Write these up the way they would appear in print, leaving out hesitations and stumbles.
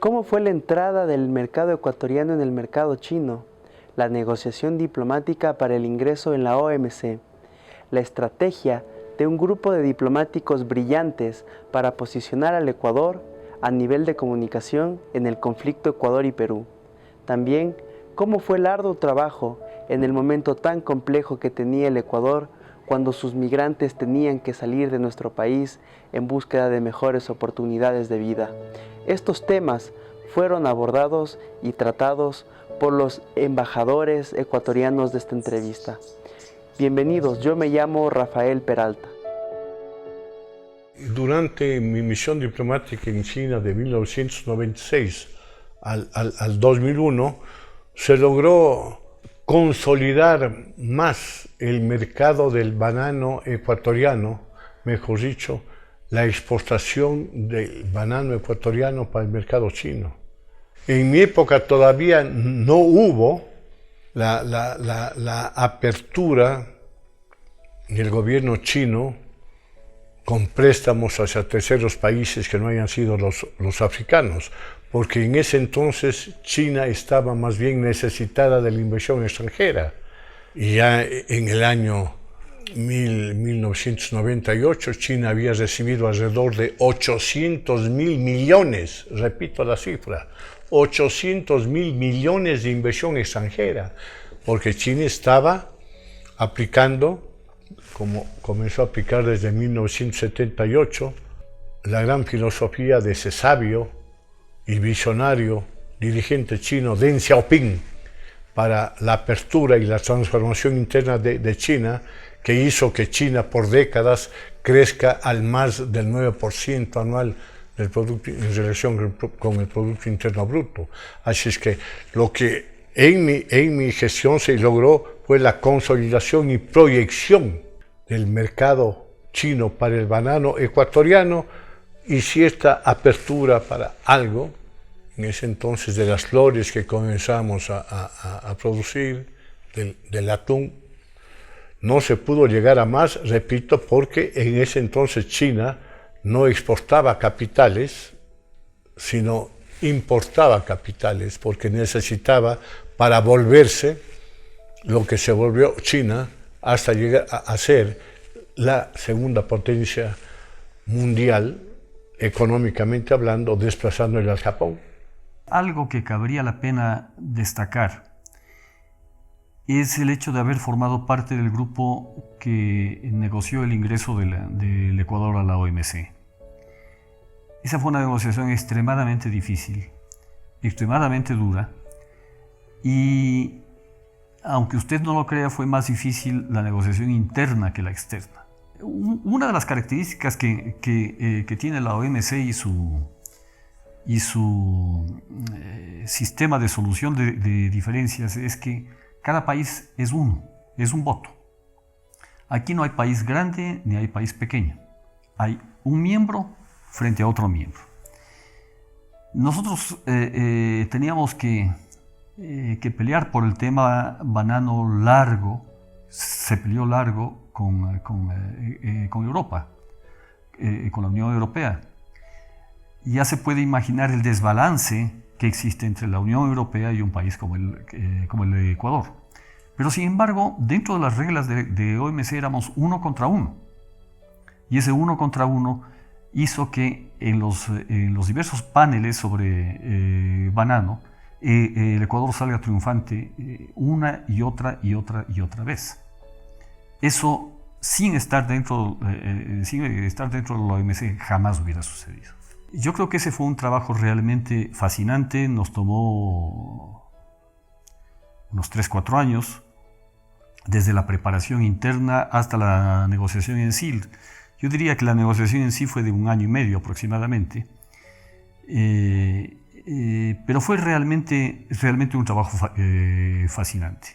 ¿Cómo fue la entrada del mercado ecuatoriano en el mercado chino? La negociación diplomática para el ingreso en la OMC. La estrategia de un grupo de diplomáticos brillantes para posicionar al Ecuador a nivel de comunicación en el conflicto Ecuador y Perú. También, cómo fue el arduo trabajo en el momento tan complejo que tenía el Ecuador cuando sus migrantes tenían que salir de nuestro país en búsqueda de mejores oportunidades de vida. Estos temas fueron abordados y tratados por los embajadores ecuatorianos de esta entrevista. Bienvenidos, yo me llamo Rafael Peralta. Durante mi misión diplomática en China de 1996 al 2001, se logró consolidar más el mercado del banano ecuatoriano, mejor dicho, la exportación del banano ecuatoriano para el mercado chino. En mi época todavía no hubo la apertura del gobierno chino con préstamos hacia terceros países que no hayan sido los africanos, porque en ese entonces China estaba más bien necesitada de la inversión extranjera. Y ya en el año 1998 China había recibido alrededor de 800.000 millones, repito la cifra, 800.000 millones de inversión extranjera, porque China estaba aplicando, como comenzó a aplicar desde 1978, la gran filosofía de ese sabio y visionario dirigente chino Deng Xiaoping para la apertura y la transformación interna de China, que hizo que China por décadas crezca al más del 9% anual del producto en relación con el Producto Interno Bruto. Así es que lo que en mi gestión se logró fue la consolidación y proyección del mercado chino para el banano ecuatoriano y cierta apertura para algo, en ese entonces, de las flores que comenzamos a producir, del atún. No se pudo llegar a más, repito, porque en ese entonces China no exportaba capitales, sino importaba capitales, porque necesitaba para volverse lo que se volvió China hasta llegar a ser la segunda potencia mundial, económicamente hablando, desplazándole al Japón. Algo que cabría la pena destacar es el hecho de haber formado parte del grupo que negoció el ingreso del Ecuador a la OMC. Esa fue una negociación extremadamente difícil, extremadamente dura, y aunque usted no lo crea, fue más difícil la negociación interna que la externa. Una de las características que tiene la OMC y su sistema de solución de diferencias es que cada país es un voto. Aquí no hay país grande ni hay país pequeño. Hay un miembro frente a otro miembro. Nosotros teníamos que pelear por el tema banano largo. Se peleó largo con Europa, con la Unión Europea. Ya se puede imaginar el desbalance que existe entre la Unión Europea y un país como el Ecuador. Pero sin embargo, dentro de las reglas de OMC éramos uno contra uno. Y ese uno contra uno hizo que en los diversos paneles sobre banano, el Ecuador salga triunfante una y otra vez. Eso sin estar dentro de la OMC jamás hubiera sucedido. Yo creo que ese fue un trabajo realmente fascinante, nos tomó unos 3-4 años, desde la preparación interna hasta la negociación en sí. Yo diría que la negociación en sí fue de 1 año y medio aproximadamente, pero fue realmente un trabajo fascinante.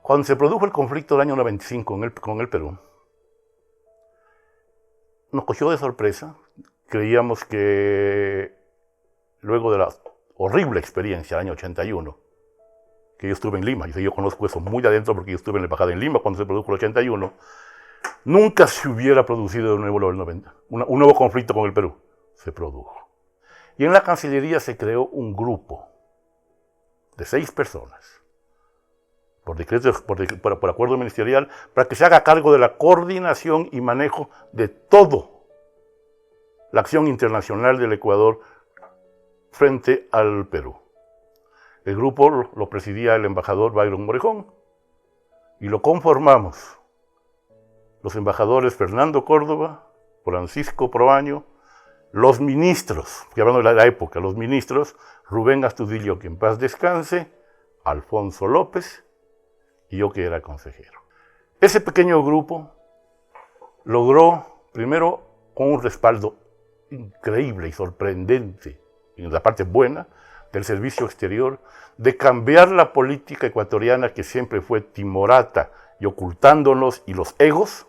Cuando se produjo el conflicto del año 95 con el Perú, nos cogió de sorpresa. Creíamos que luego de la horrible experiencia del año 81, que yo estuve en Lima, y yo conozco eso muy de adentro porque yo estuve en la embajada en Lima cuando se produjo el 81, nunca se hubiera producido de nuevo un nuevo conflicto con el Perú. Se produjo. Y en la Cancillería se creó un grupo de 6 personas, por decreto, por acuerdo ministerial, para que se haga cargo de la coordinación y manejo de todo la acción internacional del Ecuador frente al Perú. El grupo lo presidía el embajador Byron Morejón y lo conformamos los embajadores Fernando Córdoba, Francisco Proaño, los ministros, estoy hablando de la época, los ministros Rubén Astudillo, que en paz descanse, Alfonso López y yo, que era consejero. Ese pequeño grupo logró, primero, con un respaldo increíble y sorprendente, en la parte buena del servicio exterior, de cambiar la política ecuatoriana, que siempre fue timorata y ocultándonos, y los egos,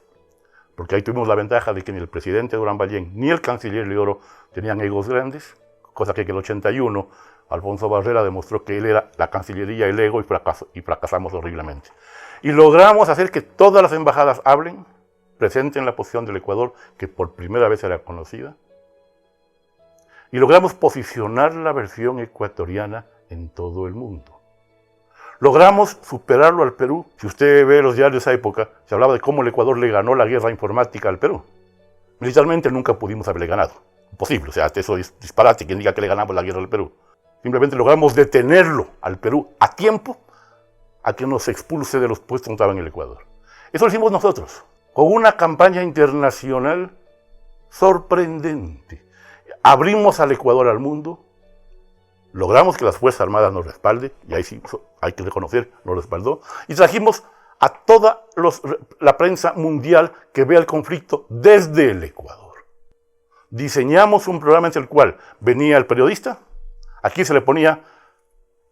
porque ahí tuvimos la ventaja de que ni el presidente Durán Ballén ni el canciller Leoro tenían egos grandes, cosa que en el 81 Alfonso Barrera demostró que él era la Cancillería, el ego, y fracasamos horriblemente. Y logramos hacer que todas las embajadas hablen, presenten la posición del Ecuador, que por primera vez era conocida, y logramos posicionar la versión ecuatoriana en todo el mundo. Logramos superarlo al Perú. Si usted ve los diarios de esa época, se hablaba de cómo el Ecuador le ganó la guerra informática al Perú. Militarmente nunca pudimos haberle ganado. Imposible, o sea, eso es disparate quien diga que le ganamos la guerra al Perú. Simplemente logramos detenerlo al Perú a tiempo a que nos expulse de los puestos donde estaba en el Ecuador. Eso lo hicimos nosotros, con una campaña internacional sorprendente. Abrimos al Ecuador al mundo, logramos que las Fuerzas Armadas nos respalden, y ahí sí hay que reconocer, nos respaldó, y trajimos a toda la prensa mundial que vea el conflicto desde el Ecuador. Diseñamos un programa en el cual venía el periodista, aquí se le ponía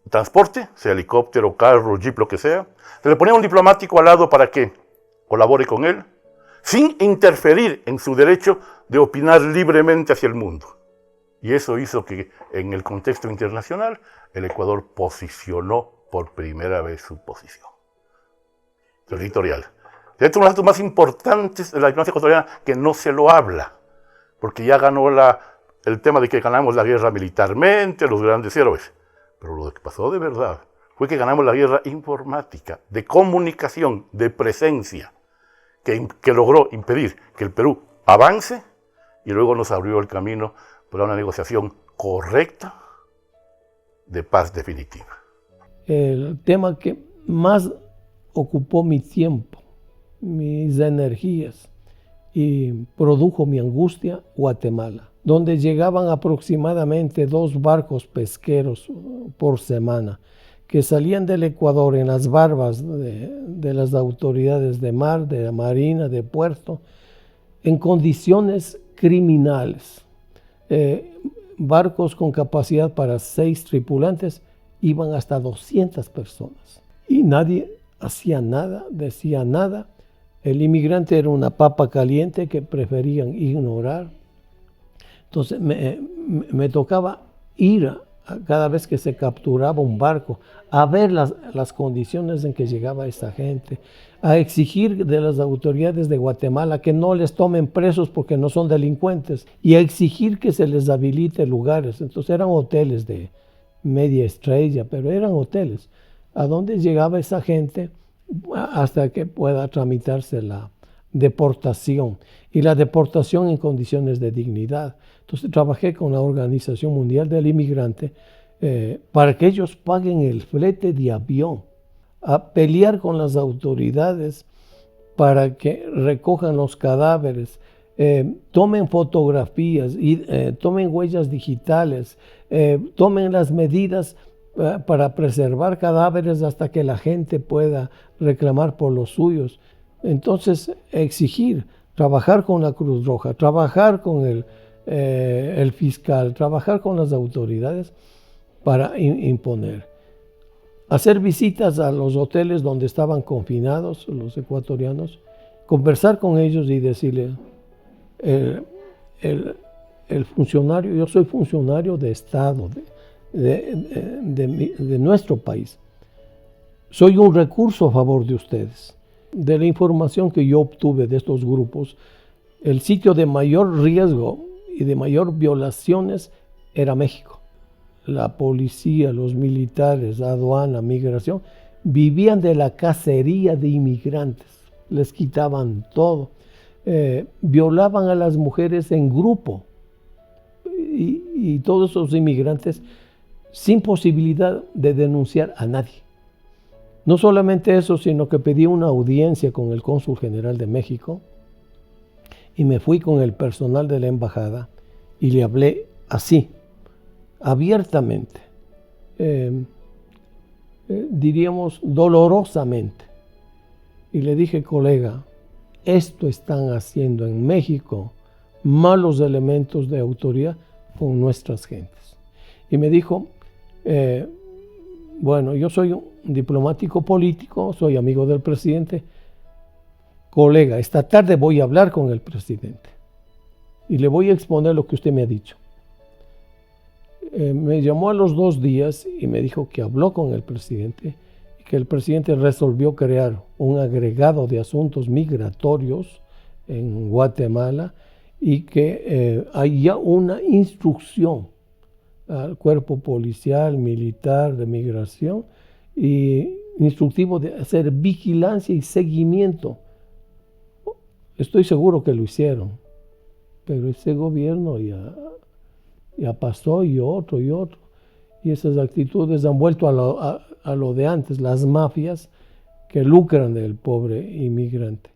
transporte, sea helicóptero, carro, jeep, lo que sea, se le ponía un diplomático al lado para que colabore con él, sin interferir en su derecho de opinar libremente hacia el mundo. Y eso hizo que en el contexto internacional el Ecuador posicionó por primera vez su posición territorial. Es uno de los actos más importantes de la diplomacia ecuatoriana que no se lo habla, porque ya ganó el tema de que ganamos la guerra militarmente, los grandes héroes. Pero lo que pasó de verdad fue que ganamos la guerra informática, de comunicación, de presencia, que logró impedir que el Perú avance y luego nos abrió el camino para una negociación correcta de paz definitiva. El tema que más ocupó mi tiempo, mis energías y produjo mi angustia, Guatemala, donde llegaban aproximadamente 2 barcos pesqueros por semana que salían del Ecuador en las barbas de las autoridades de mar, de la marina, de puerto, en condiciones criminales. Barcos con capacidad para 6 tripulantes iban hasta 200 personas. Y nadie hacía nada, decía nada. El inmigrante era una papa caliente que preferían ignorar. Entonces me tocaba ir cada vez que se capturaba un barco a ver las condiciones en que llegaba esa gente, a exigir de las autoridades de Guatemala que no les tomen presos porque no son delincuentes, y a exigir que se les habilite lugares. Entonces eran hoteles de media estrella, pero eran hoteles a donde llegaba esa gente hasta que pueda tramitarse la deportación, y la deportación en condiciones de dignidad. Entonces trabajé con la Organización Mundial del Inmigrante para que ellos paguen el flete de avión, a pelear con las autoridades para que recojan los cadáveres, tomen fotografías, tomen huellas digitales, tomen las medidas para preservar cadáveres hasta que la gente pueda reclamar por los suyos. Entonces, exigir, trabajar con la Cruz Roja, trabajar con el fiscal, trabajar con las autoridades para imponer. Hacer visitas a los hoteles donde estaban confinados los ecuatorianos, conversar con ellos y decirle, el funcionario, yo soy funcionario de Estado, de nuestro país. Soy un recurso a favor de ustedes. De la información que yo obtuve de estos grupos, el sitio de mayor riesgo y de mayor violaciones era México. La policía, los militares, la aduana, migración, vivían de la cacería de inmigrantes. Les quitaban todo. Violaban a las mujeres en grupo. Y todos esos inmigrantes sin posibilidad de denunciar a nadie. No solamente eso, sino que pedí una audiencia con el cónsul general de México y me fui con el personal de la embajada y le hablé así, abiertamente, diríamos dolorosamente. Y le dije, colega, esto están haciendo en México malos elementos de autoridad con nuestras gentes. Y me dijo, bueno, yo soy un diplomático político, soy amigo del presidente. Colega, esta tarde voy a hablar con el presidente y le voy a exponer lo que usted me ha dicho. Me llamó a los 2 días y me dijo que habló con el presidente y que el presidente resolvió crear un agregado de asuntos migratorios en Guatemala y que hay ya una instrucción al cuerpo policial, militar, de migración, y instructivo de hacer vigilancia y seguimiento. Estoy seguro que lo hicieron, pero ese gobierno ya pasó y otro, y esas actitudes han vuelto a lo de antes, las mafias que lucran del pobre inmigrante.